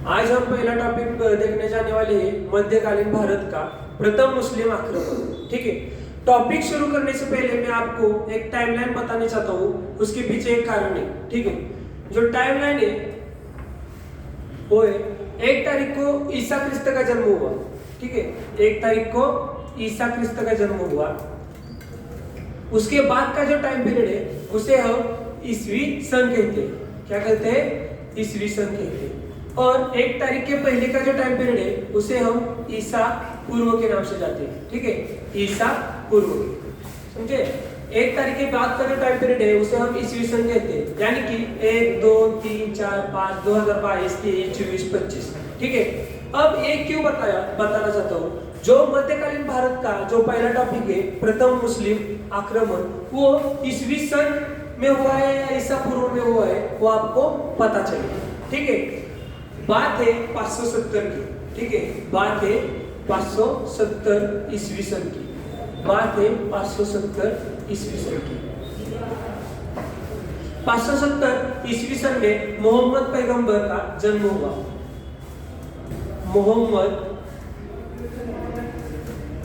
आज हम पहला टॉपिक देखने जाने वाले हैं मध्यकालीन भारत का प्रथम मुस्लिम आक्रमण। ठीक है, टॉपिक शुरू करने से पहले मैं आपको एक टाइमलाइन बताना चाहता हूँ, उसके पीछे एक कारण है। ठीक है, जो टाइमलाइन है वो है 1 तारीख को ईसा ख्रिस्त का जन्म हुआ। ठीक है, 1 तारीख को ईसा ख्रिस्त का जन्म हुआ। उसके बाद का जो टाइम पीरियड है उसे हम ईसवी सन कहते हैं। क्या कहते हैं? ईसवी सन कहते हैं। और 1 तारीख के पहले का जो टाइम पीरियड है उसे हम ईसा पूर्व के नाम से जाते हैं। ठीक है, ईसा पूर्व, समझे? 1 तारीख के बाद का जो टाइम पीरियड है उसे हम ईसवी सन कहते हैं, यानी कि 1 2 3 4 5 2022 23 24 25। ठीक है, अब ये क्यों बताना चाहता हूँ, जो मध्यकालीन भारत का जो पहला टॉपिक है प्रथम मुस्लिम आक्रमण, वो ईसवी सन में हुआ है या ईसा पूर्व में हुआ है वो आपको पता चले। ठीक है, बात है 570 की। ठीक है, बात है 570 ईसवी सन की। बात है 570 ईसवी सन की। 570 ईसवी सन में मोहम्मद पैगंबर का जन्म हुआ। मोहम्मद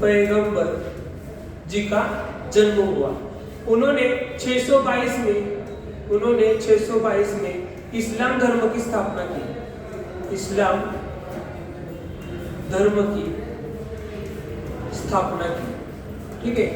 पैगंबर जी का जन्म हुआ। उन्होंने 622 में इस्लाम धर्म की स्थापना की। इस्लाम धर्म की स्थापना की। ठीक है,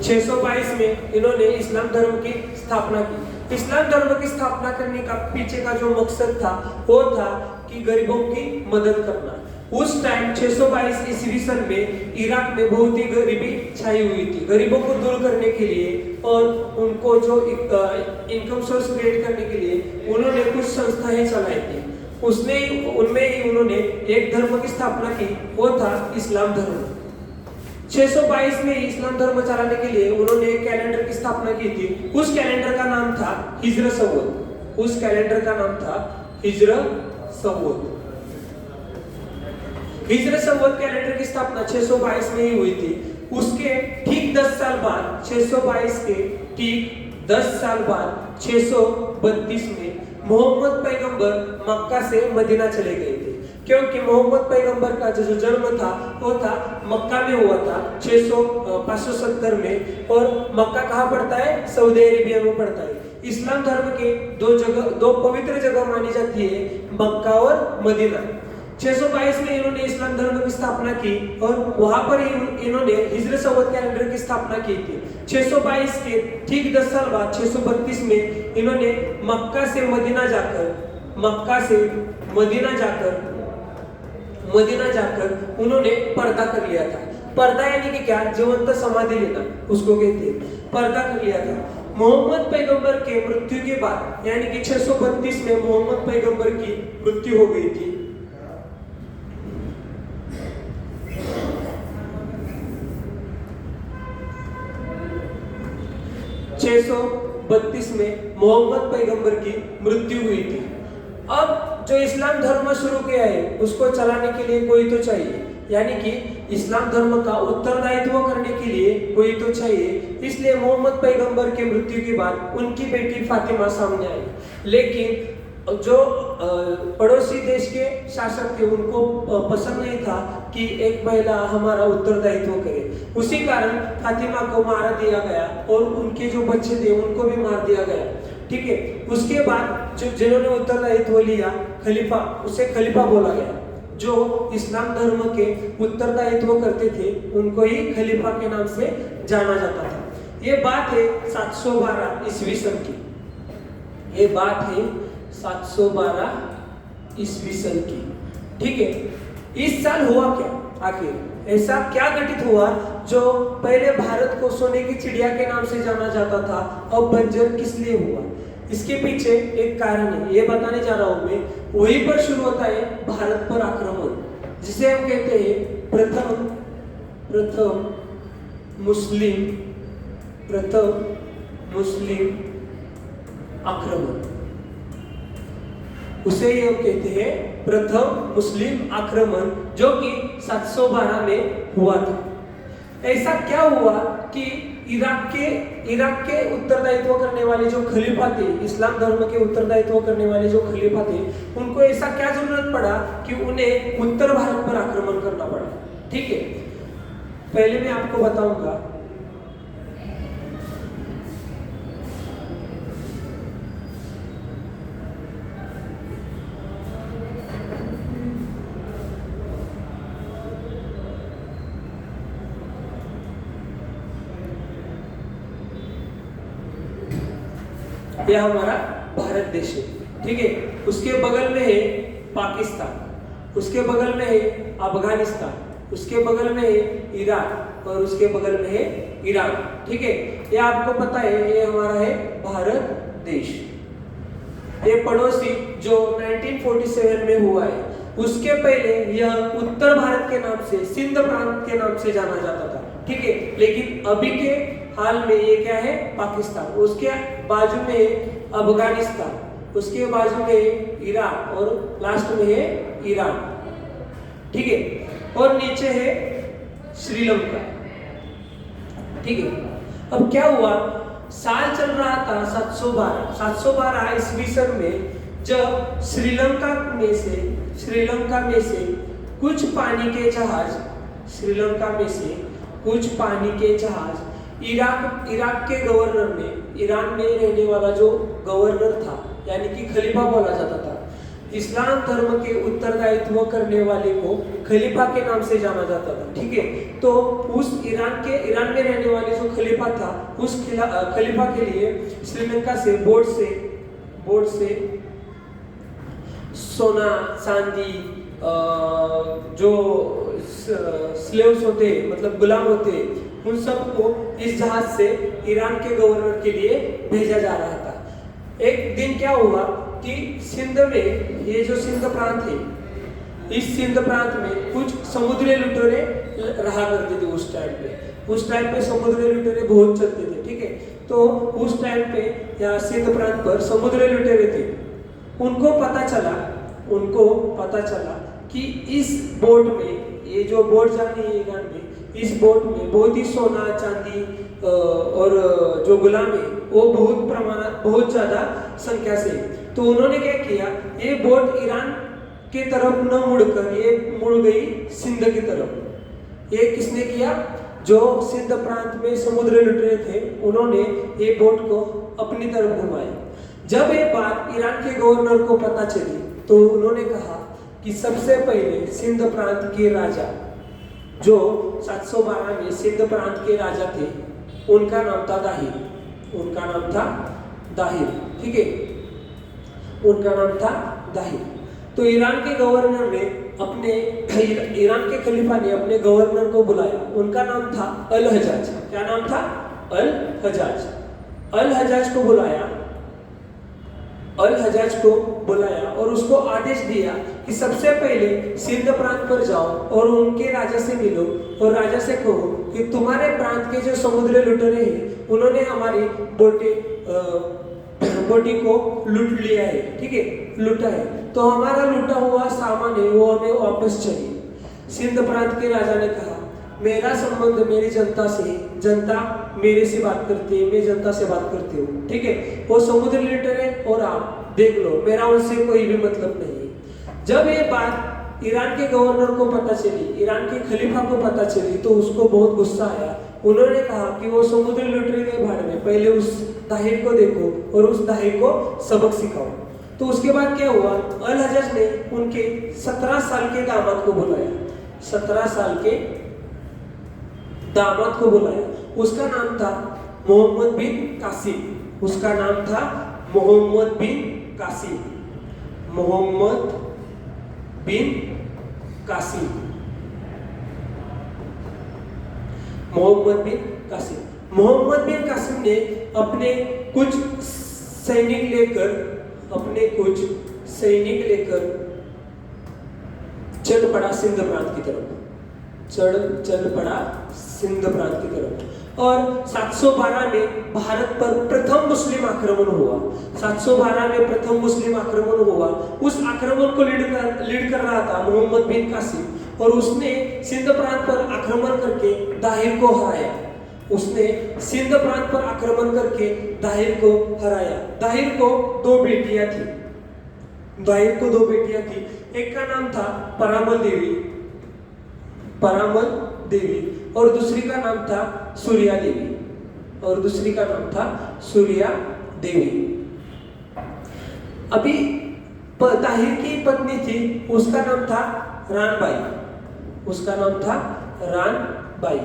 622 में इन्होंने इस्लाम धर्म की स्थापना की। इस्लाम धर्म की स्थापना करने का पीछे का जो मकसद था वो था कि गरीबों की मदद करना। उस टाइम 622 ईस्वी सन में इराक में बहुत ही गरीबी छाई हुई थी। गरीबों को दूर करने के लिए और उनको जो इनकम सोर्स क्रिएट करने के लिए उन्होंने कुछ संस्थाएं चलाई थी। उनमें ही उन्होंने एक धर्म की स्थापना की, वो था इस्लाम धर्म। 622 में इस्लाम धर्म चलाने के लिए उन्होंने एक कैलेंडर की स्थापना की थी। उस कैलेंडर का नाम था हिजर संवत। उस कैलेंडर का नाम था हिजर संवत। हिजर संवत कैलेंडर की स्थापना 622 में ही हुई थी। उसके ठीक 10 साल बाद, 622 के ठीक 10 साल बाद 632 में मोहम्मद पैगंबर मक्का से मदीना चले गए थे, क्योंकि मोहम्मद पैगंबर का जो जन्म था वो था मक्का में हुआ था 570 में। और मक्का कहाँ पड़ता है? सऊदी अरेबिया में पड़ता है। इस्लाम धर्म के दो पवित्र जगह मानी जाती है, मक्का और मदीना। 622 में इन्होंने इस्लाम धर्म की स्थापना की और वहां पर इन्होंने हिजर संवत कैलेंडर की स्थापना की थी। 622 के ठीक 10 साल बाद 632 में इन्होंने मक्का से मदीना जाकर उन्होंने पर्दा कर लिया था। पर्दा यानी कि क्या? जीवंत समाधि लेना, उसको कहते हैं। पर्दा कर लिया था। मोहम्मद पैगंबर के मृत्यु के बाद, यानी कि 632 में मोहम्मद पैगंबर की मृत्यु हो गई थी। 632 में मोहम्मद पैगंबर की मृत्यु हुई थी। अब जो इस्लाम धर्म शुरू किया है उसको चलाने के लिए कोई तो चाहिए, यानी कि इस्लाम धर्म का उत्तरदायित्व करने के लिए कोई तो चाहिए। इसलिए मोहम्मद पैगंबर के मृत्यु के बाद उनकी बेटी फातिमा सामने आई। लेकिन जो पड़ोसी देश के शासक थे उनको पसंद नहीं था कि एक महिला हमारा उत्तरदायित्व करे। उसी कारण फातिमा को मार दिया गया और उनके जो बच्चे थे उनको भी मार दिया गया। ठीक है, उसके बाद जिन्होंने उत्तरदायित्व लिया खलीफा, उसे खलीफा बोला गया। जो इस्लाम धर्म के उत्तरदायित्व करते थे उनको ही खलीफा के नाम से जाना जाता था। ये बात है 712 ईस्वी सन की। ये बात है 712 ईस्वी सन की। ठीक है, इस साल हुआ क्या? आखिर ऐसा क्या घटित हुआ जो पहले भारत को सोने की चिड़िया के नाम से जाना जाता था, अब बंजर किस लिए हुआ? इसके पीछे एक कारण है, ये बताने जा रहा हूं मैं। वहीं पर शुरू होता है भारत पर आक्रमण, जिसे हम कहते हैं प्रथम मुस्लिम आक्रमण। उसे हम कहते हैं प्रथम मुस्लिम आक्रमण, जो कि 712 में हुआ था। ऐसा क्या हुआ कि इराक के उत्तरदायित्व करने वाले जो खलीफा थे, इस्लाम धर्म के उत्तरदायित्व करने वाले जो खलीफा थे, उनको ऐसा क्या जरूरत पड़ा कि उन्हें उत्तर भारत पर आक्रमण करना पड़ा। ठीक है, पहले मैं आपको बताऊंगा यह हमारा भारत देश है। ठीक है, उसके बगल में है पाकिस्तान, उसके बगल में है अफगानिस्तान, उसके बगल में है इराक और उसके बगल में है ईरान। ठीक है, ये आपको पता है, ये हमारा है भारत देश। ये पड़ोसी जो 1947 में हुआ है, उसके पहले यह उत्तर भारत के नाम से, सिंध प्रांत के नाम से जाना जाता था। ठीक है, लेकिन अभी के हाल में ये क्या है, पाकिस्तान, उसके बाजू में अफगानिस्तान, उसके बाजू में इराक और लास्ट में है ईरान। ठीक है, और नीचे है श्रीलंका। ठीक है, अब क्या हुआ, साल चल रहा था 712 ईस्वी सन में, जब श्रीलंका में से कुछ पानी के जहाज, श्रीलंका में से कुछ पानी के जहाज इराक के गवर्नर ने, ईरान में रहने वाला जो गवर्नर था, यानी कि खलीफा बोला जाता था, इस्लाम धर्म के उत्तरदायित्व करने वाले को खलीफा के नाम से जाना जाता था। ठीक है, तो उस ईरान में रहने वाले जो खलीफा था, उस खलीफा के लिए श्रीलंका से बोट से सोना चांदी, जो स्लेव्स होते, मतलब गुलाम होते, उन सबको इस जहाज से ईरान के गवर्नर के लिए भेजा जा रहा था। एक दिन क्या हुआ कि सिंध में, ये जो सिंध प्रांत है, इस सिंध प्रांत में कुछ समुद्री लुटेरे रहा करते थे उस टाइम पे समुद्री लुटेरे बहुत चलते थे। ठीक है, तो उस टाइम पे यहाँ सिंध प्रांत पर समुद्री लुटेरे थे। उनको पता चला कि इस बोट में, ये जो बोट जा रही है ईरान में, इस बोट में बहुत ही सोना चांदी और जो गुलाम है वो बहुत ज्यादा संख्या से। तो उन्होंने क्या किया, ये बोट ईरान के तरफ न मुड़कर ये मुड़ गई सिंध की तरफ। ये किसने किया, जो सिंध प्रांत में समुद्र लुटेरे थे, उन्होंने ये बोट को अपनी तरफ घुमाया। जब ये बात ईरान के गवर्नर को पता चली, तो उन्होंने कहा कि सबसे पहले सिंध प्रांत के राजा, जो 712 में सिंध प्रांत के राजा थे, उनका नाम था दाहिर। ठीक है, उनका नाम था दाहिर। तो ईरान के गवर्नर ने ईरान के खलीफा ने अपने गवर्नर को बुलाया। उनका नाम था अल हजाज। क्या नाम था, अल हजाज को बुलाया और उसको आदेश दिया कि सबसे पहले सिंध प्रांत पर जाओ और उनके राजा से मिलो और राजा से कहो कि तुम्हारे प्रांत के जो समुद्री लुटेरे हैं, उन्होंने हमारी बोटी को लूट लिया है। ठीक है, लूटा है, तो हमारा लूटा हुआ सामान है वो हमें वापस चाहिए। सिंध प्रांत के राजा ने कहा, मेरा संबंध मेरी जनता से, जनता मेरे से बात करती है, मैं जनता से बात करती हूँ। ठीक है, वो समुद्र लुटेरे और आप देख लो, मेरा उनसे कोई भी मतलब नहीं। जब ये बात ईरान के गवर्नर को पता चली, ईरान के खलीफा को पता चली, तो उसको बहुत गुस्सा आया। उन्होंने कहा कि वो समुद्र लुटेरे के भाड़ में, पहले उस दाहिर को देखो और उस दाहिर को सबक सिखाओ। तो उसके बाद क्या हुआ, अल हजज ने उनके 17 साल के दामाद को बुलाया। 17 साल के दामाद को बुलाया। उसका नाम था मोहम्मद बिन कासिम। उसका नाम था मोहम्मद बिन कासिम। मोहम्मद बिन कासिम। मोहम्मद बिन कासिम। मोहम्मद बिन कासिम ने अपने कुछ सैनिक लेकर चल पड़ा सिंध प्रांत की तरफ। चल पड़ा सिंध प्रांत की तरफ। और 712 में भारत पर प्रथम मुस्लिम आक्रमण हुआ। 712 में प्रथम मुस्लिम आक्रमण हुआ। उस आक्रमण को लीड कर रहा था मोहम्मद बिन कासिम, और उसने सिंध प्रांत पर आक्रमण करके दाहिर को हराया। उसने सिंध प्रांत पर आक्रमण करके दाहिर को हराया। दाहिर को दो बेटियां थी। दाहिर को दो बेटियां थी। एक का नाम था परामल देवी, परामल देवी, और दूसरी का नाम था सूर्या देवी, और दूसरी का नाम था सूर्या देवी। अभी ताहिर की पत्नी थी, उसका नाम था रानबाई, उसका नाम था रानबाई।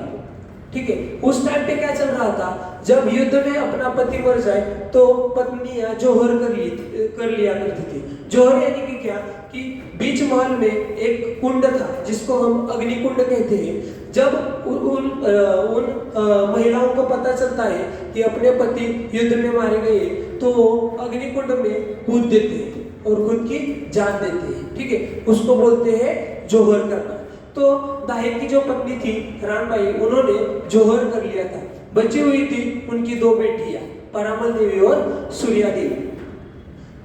ठीक है, उस टाइम पे क्या चल रहा था, जब युद्ध में अपना पति मर जाए तो पत्नियां जोहर कर लिया करती थी। जोहर यानी कि क्या, कि बीच महल में एक कुंड था जिसको हम अग्निकुंड कहते हैं। जब उन महिलाओं को पता चलता है कि अपने पति युद्ध में मारे गए तो वो अग्निकुंड में कूद देते हैं और खुद की जान देते हैं। ठीक है, उसको बोलते हैं जोहर करना। तो दाहिर की जो पत्नी थी रानबाई, उन्होंने जोहर कर लिया था। बची हुई थी उनकी दो बेटियां परामल देवी और सूर्या देवी।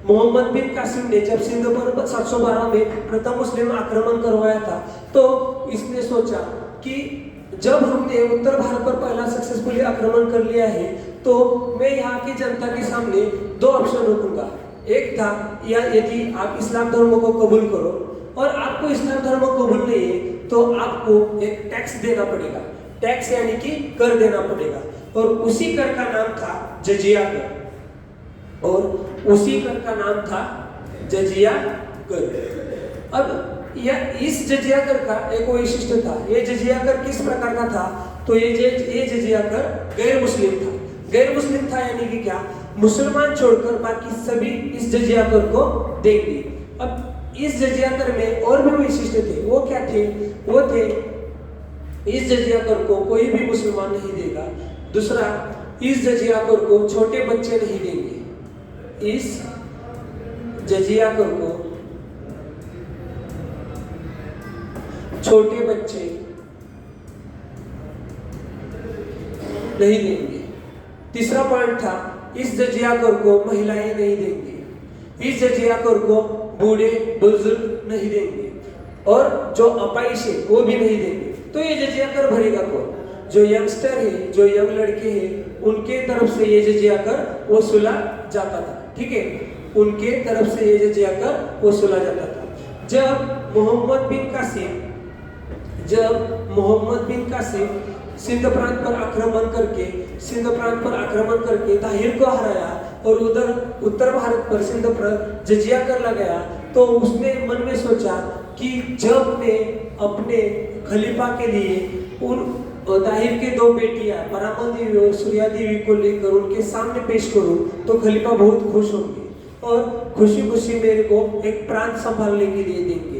मोहम्मद बिन कासिम ने जब सिंध पर 712 में प्रथम मुस्लिम आक्रमण करवाया था तो इसने सोचा कि जब हमने उत्तर भारत पर पहला सक्सेसफुली आक्रमण कर लिया है तो मैं यहाँ की जनता के सामने दो ऑप्शन रखूंगा। एक था, या यदि आप इस्लाम धर्म को कबूल करो, और आपको इस्लाम धर्म कबूल नहीं है तो आपको एक टैक्स देना पड़ेगा। टैक्स यानी कि कर देना पड़ेगा, और उसी कर का नाम था जजिया कर, और उसी कर का नाम था जजिया कर। अब इस जजिया कर का एक वैशिष्ट था। ये जजिया कर किस प्रकार का था, तो ये जजिया कर गैर मुस्लिम था। गैर मुस्लिम था यानी कि क्या, मुसलमान छोड़कर बाकी सभी इस जजिया कर को देंगे। अब इस जजिया कर में और भी वैशिष्ट थे। वो क्या थे, वो थे इस जजिया कर को कोई भी मुसलमान नहीं देगा। दूसरा, इस जजिया कर को छोटे बच्चे नहीं देंगे। इस जजिया कर को छोटे बच्चे नहीं देंगे। तीसरा पॉइंट था, इस जजिया कर को महिलाएं नहीं देंगे। इस जजिया कर को बूढ़े बुजुर्ग नहीं देंगे, और जो अपाइश है वो भी नहीं देंगे। तो ये जजिया कर भरेगा कौन, जो यंगस्टर है, जो यंग लड़के हैं, उनके तरफ से ये जजिया कर वसूला जाता था। ठीक है, उनके तरफ से ये जजिया कर वसूला जाता था। जब मोहम्मद बिन कासिम सिंध प्रांत पर आक्रमण करके ताहिर को हराया और उधर उत्तर भारत पर सिंध पर जजिया कर लगाया, तो उसने मन में सोचा कि जब मैं अपने खलीफा के लिए उन ताहिर के दो बेटियां परामल देवी और सूर्या देवी को लेकर उनके सामने पेश करूं तो खलीफा बहुत खुश होंगे और खुशी खुशी मेरे को एक प्रांत संभालने के लिए देंगे।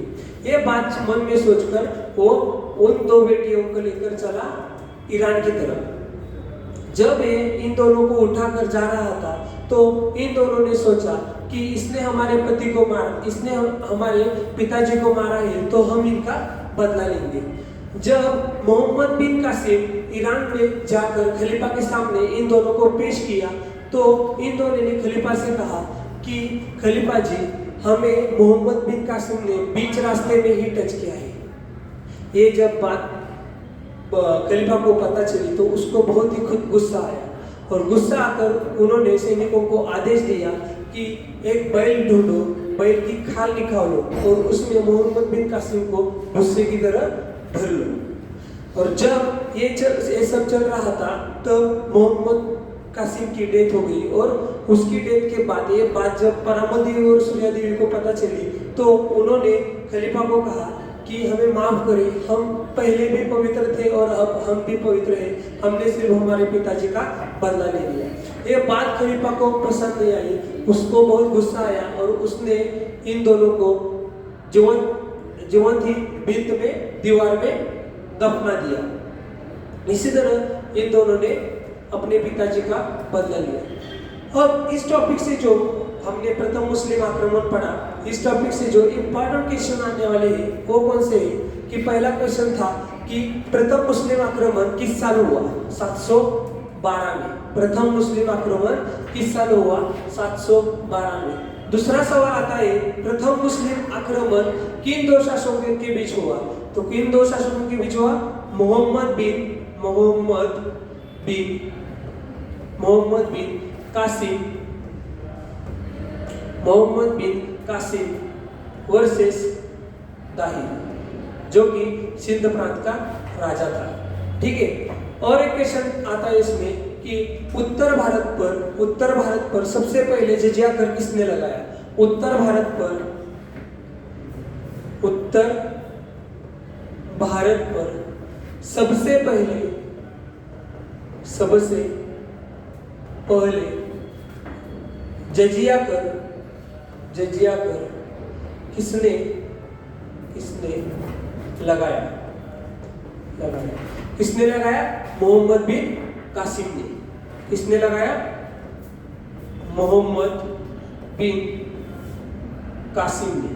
ये बात मन में सोचकर वो उन दो बेटियों को लेकर चला ईरान की तरफ। जब ये इन दोनों को उठाकर जा रहा था तो इन दोनों ने सोचा कि इसने हमारे पति को मारा, इसने हमारे पिताजी को मारा है, तो हम इनका बदला लेंगे। जब मोहम्मद बिन कासिम ईरान में जाकर खलीफा के सामने इन दोनों को पेश किया तो इन दोनों ने खलीफा से कहा कि खलीफा जी, हमें मोहम्मद बिन कासिम ने बीच रास्ते में ही टच किया है। ये जब बात खलीफा को पता चली तो उसको बहुत ही खुद गुस्सा आया, और गुस्सा आकर उन्होंने सैनिकों को आदेश दिया कि एक बैल ढूंढो, बैल की खाल निकालो और उसमें मोहम्मद बिन कासिम को भुस्से की तरह भर लो। और जब ये सब चल रहा था तो मोहम्मद कासिम की डेथ हो गई, और उसकी डेथ के बाद ये बात जब परामल देवी और सूर्या देवी को पता चली तो उन्होंने खलीफा को कहा कि हमें माफ करें, हम पहले भी पवित्र थे और अब हम भी पवित्र हैं, हमने सिर्फ हमारे पिताजी का बदला ले लिया। ये बात खलीफा को पसंद नहीं आई, उसको बहुत गुस्सा आया और उसने इन दोनों को जीवंत ही भित्त में दीवार में दफना दिया। इसी तरह इन दोनों ने अपने पिताजी का बदला लिया। अब इस टॉपिक से जो हमने प्रथम मुस्लिम आक्रमण पढ़ा, इस टॉपिक से जो इम्पोर्टेंट क्वेश्चन आने वाले हैं वो कौन से हैं कि पहला क्वेश्चन था कि प्रथम मुस्लिम आक्रमण किस साल हुआ? 712 में। प्रथम मुस्लिम आक्रमण किस साल हुआ? 712 में। दूसरा सवाल आता है प्रथम मुस्लिम आक्रमण किन दो शासकों के बीच हुआ? तो किन दो शासकों के बीच हुआ? मोहम्मद बिन मोहम्मद बिन कासिम, मोहम्मद बिन कासिम वर्सेस दाहिर, जो कि सिंध प्रांत का राजा था। ठीक है। और एक क्वेश्चन आता है इसमें कि उत्तर भारत पर सबसे पहले जजिया कर किसने लगाया? उत्तर भारत पर सबसे पहले जजिया कर किसने लगाया? किसने लगाया? मोहम्मद बिन कासिम ने। किसने लगाया? मोहम्मद बिन कासिम ने।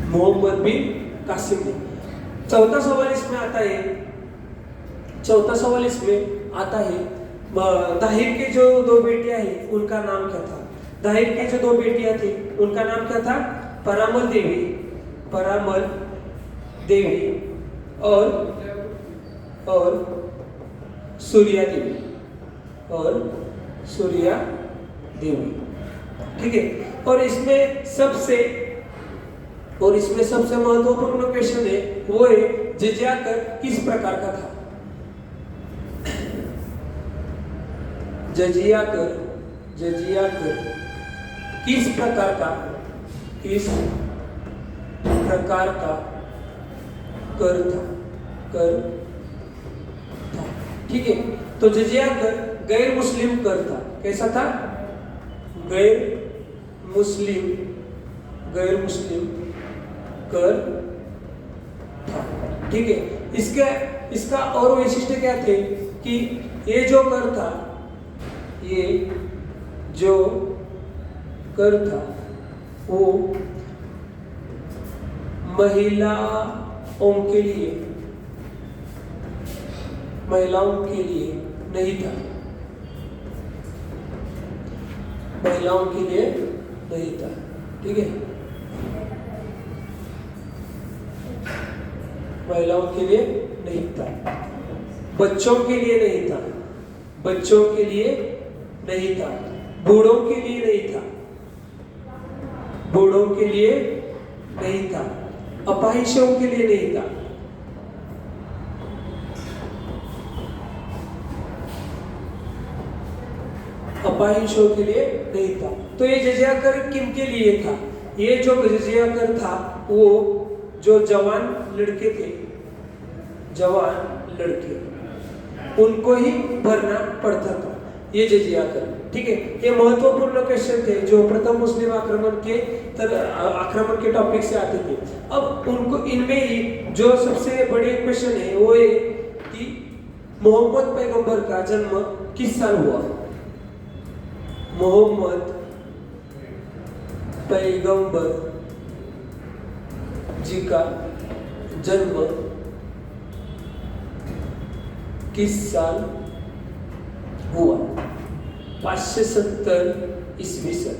मोहम्मद बिन कासिम ने। चौथा सवाल इसमें आता है दाहिर के जो दो बेटियां हैं उनका नाम क्या था? दाहिर के जो दो बेटियां थी उनका नाम क्या था? परामल देवी और सूर्या देवी। ठीक है। और इसमें सबसे महत्वपूर्ण क्वेश्चन है वो है जजिया कर किस प्रकार का था? जजिया कर किस प्रकार का कर था? ठीक है। तो जजिया कर गैर मुस्लिम कर था। कैसा था? गैर मुस्लिम कर था। ठीक है। इसका और वैशिष्ट्य क्या थे कि ये जो कर था वो महिलाओं के लिए नहीं था। महिलाओं के लिए नहीं था। ठीक है। महिलाओं के लिए नहीं था। बच्चों के लिए नहीं था। बूढ़ों के लिए नहीं था। अपाहिजों के लिए नहीं था। अपाहिजों के लिए नहीं था। तो ये जजिया कर किन के लिए था? ये जो जजिया कर था वो जो जवान लड़के उनको ही भरना पड़ता था ये जजिया कर। ठीक है। ये महत्वपूर्ण क्वेश्चन थे जो प्रथम मुस्लिम आक्रमण के टॉपिक से आते थे। अब उनको इनमें ही जो सबसे बड़े क्वेश्चन है वो है कि मोहम्मद पैगंबर का जन्म किस साल हुआ? मोहम्मद पैगंबर जी का जन्म किस साल हुआ? 570 ईस्वी सन।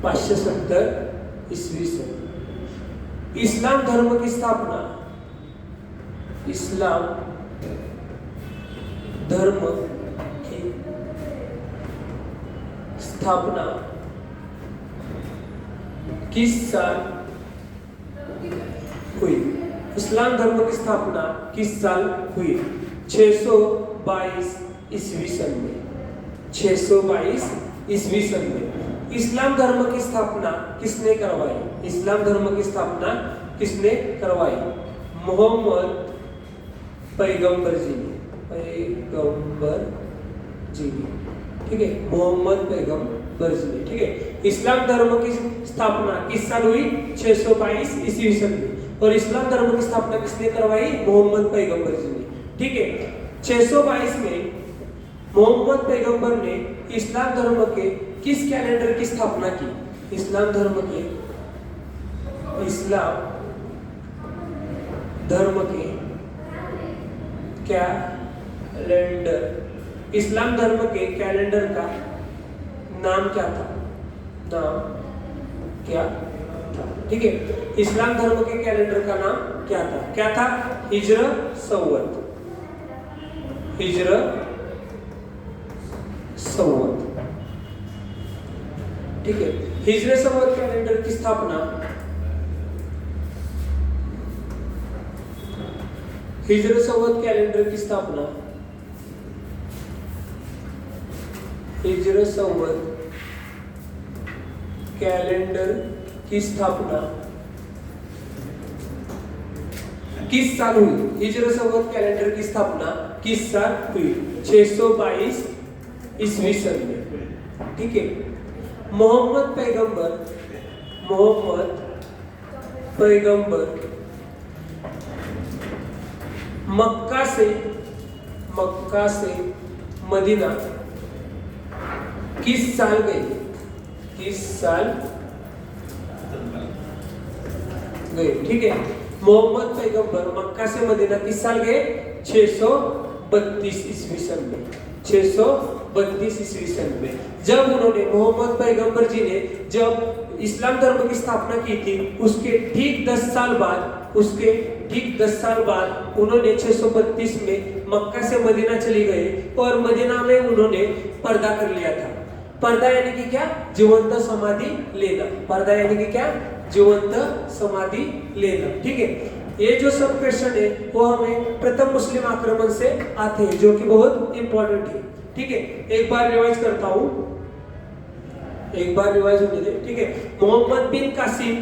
570 ईस्वी सन। इस्लाम धर्म की स्थापना किस साल हुई? इस्लाम धर्म की स्थापना किस साल हुई? 622 ईस्वी सन में। 622 ईस्वी सन में। इस्लाम धर्म की स्थापना किसने करवाई? इस्लाम धर्म की स्थापना किसने करवाई? मोहम्मद पैगंबर जी ने। ठीक है। मोहम्मद पैगंबर जी ने। ठीक है। इस्लाम धर्म की स्थापना किस साल हुई? 622 ईस्वी सन में। और इस्लाम धर्म की स्थापना किसने करवाई? मोहम्मद पैगंबर जी ने। ठीक है। 622 में मोहम्मद पैगंबर ने इस्लाम धर्म के किस कैलेंडर की स्थापना की? इस्लाम धर्म के कैलेंडर। इस्लाम धर्म के कैलेंडर का नाम क्या था? ठीक है। इस्लाम धर्म के कैलेंडर का नाम क्या था? हिजरा संवत। हिजर संवत। ठीक है, हिजर संवत कैलेंडर की स्थापना हिजर संवत कैलेंडर की स्थापना हिजर संवत कैलेंडर की स्थापना किस साल हुई? हिजर संवत कैलेंडर की स्थापना किस साल हुई? 622 ईस्वी सन में। ठीक है, मोहम्मद पैगंबर मक्का से मदीना किस साल गए? ठीक है, मोहम्मद पैगंबर मक्का से मदीना किस साल गए? 632 ईस्वी सन में। 632 ईस्वी सन में जब उन्होंने मोहम्मद पैगंबर जी ने जब इस्लाम धर्म की स्थापना की थी, उसके ठीक 10 साल बाद उन्होंने 632 में मक्का से मदीना चली गए और मदीना में उन्होंने पर्दा कर लिया था। पर्दा यानी कि क्या? जीवंत समाधि लेना। पर्दा यानी कि क्या? जीवंत समाधि लेना। ठीक है, ये जो सब क्वेश्चन है वो हमें प्रथम मुस्लिम आक्रमण से आते हैं, जो कि बहुत इंपॉर्टेंट है। ठीक है, एक बार रिवाइज करता हूं, एक बार रिवाइज होने दे। ठीक है, मोहम्मद बिन कासिम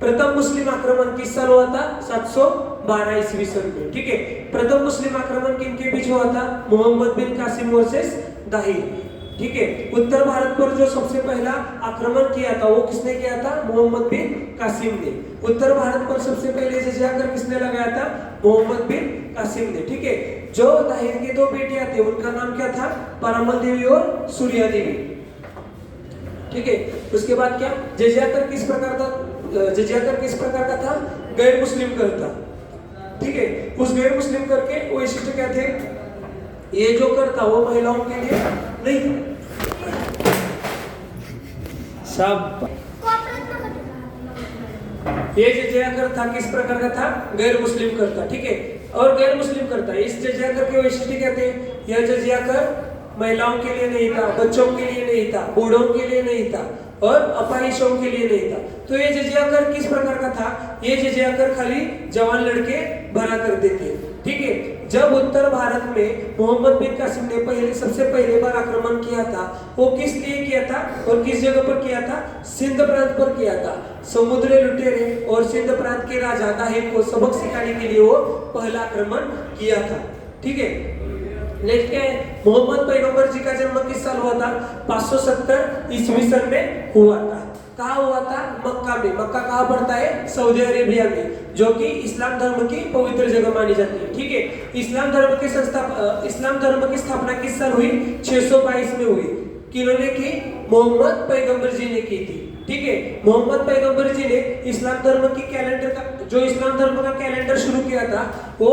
प्रथम मुस्लिम आक्रमण किस साल हुआ था? 712 ईस्वी सन में। ठीक है, प्रथम मुस्लिम आक्रमण किनके बीच हुआ था? मोहम्मद बिन कासिम वर्सेस दाहिर। ठीक है, उत्तर भारत पर जो सबसे पहला आक्रमण किया था वो किसने किया था? मोहम्मद बिन कासिम ने। उत्तर भारत पर सबसे पहले जजिया कर किसने लगाया था? मोहम्मद बिन कासिम ने। ठीक है, जो दाहिर की 2 बेटियां थी उनका नाम क्या था? परामल देवी और सूर्या देवी। ठीक है, उसके बाद क्या? जजिया कर किस प्रकार का था? गैर मुस्लिम कर था। ठीक है, उस गैर मुस्लिम कर के वैशिष्ट्य क्या थे? ये जो कर था वो महिलाओं के लिए नहीं सब। ये जजिया कर था किस प्रकार का था? गैर मुस्लिम कर था। ठीक है, और गैर मुस्लिम कर था, इस जजिया कर के वैशिष्ट्य क्या थे? यह जजिया कर महिलाओं के लिए नहीं था, बच्चों के लिए नहीं था, बूढ़ों के लिए नहीं था और अपाहिजों के लिए नहीं था। तो ये जजिया कर किस प्रकार का था? ये जजिया कर खाली जवान लड़के भरा करते थे। ठीक है, जब उत्तर भारत में मोहम्मद बिन कासिम ने सबसे पहले बार आक्रमण किया था, वो किस लिए किया था और किस जगह पर किया था? सिंध प्रांत पर किया था। समुद्री लुटेरे और सिंध प्रांत के राजा दाहिर को सबक सिखाने के लिए वो पहला आक्रमण किया था। ठीक है, नेक्स्ट क्या है? मोहम्मद पैगंबर जी का जन्म किस साल हुआ था? 570 ईस्वी सन में हुआ था। कहाँ हुआ था? मक्का में। मक्का कहाँ पड़ता है? सऊदी अरेबिया में, जो कि इस्लाम धर्म की पवित्र जगह मानी जाती है। ठीक है, इस्लाम धर्म की स्थापना किस साल हुई? 622 में हुई। किन्होंने की? मोहम्मद पैगंबर जी ने की थी। ठीक है, मोहम्मद पैगंबर जी ने इस्लाम धर्म की इस्लाम धर्म का कैलेंडर शुरू किया था, वो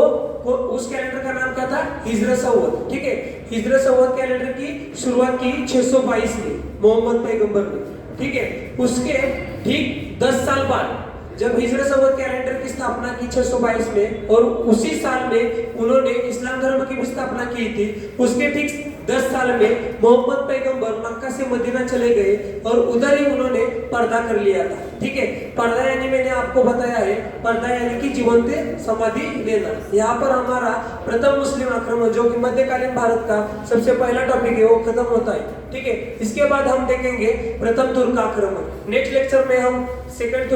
उस कैलेंडर का नाम क्या था? हिजर संवत। ठीक है, हिजर संवत कैलेंडर की शुरुआत की 622 में मोहम्मद पैगंबर ने। ठीक है, उसके ठीक 10 साल बाद जब हिजर संवत कैलेंडर की स्थापना की 622 में, और उसी साल में उन्होंने इस्लाम धर्म की भी स्थापना की थी, उसके ठीक 10 साल में मोहम्मद पैगंबर मक्का से मदीना चले गए और उधर ही उन्होंने पर्दा कर लिया था। ठीक है, पर्दा यानी मैंने आपको बताया है, पर्दा यानी कि जीवंत समाधि लेना। यहाँ पर हमारा प्रथम मुस्लिम आक्रमण, जो कि मध्यकालीन भारत का सबसे पहला टॉपिक है, वो खत्म होता है। ठीक है, इसके बाद हम देखेंगे प्रथम तुर्क आक्रमण। नेक्स्ट लेक्चर में हम प्रथम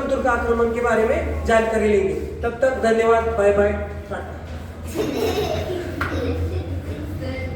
तुर्क आक्रमण के बारे में जानकारी लेंगे। तब तक धन्यवाद, बाय बाय।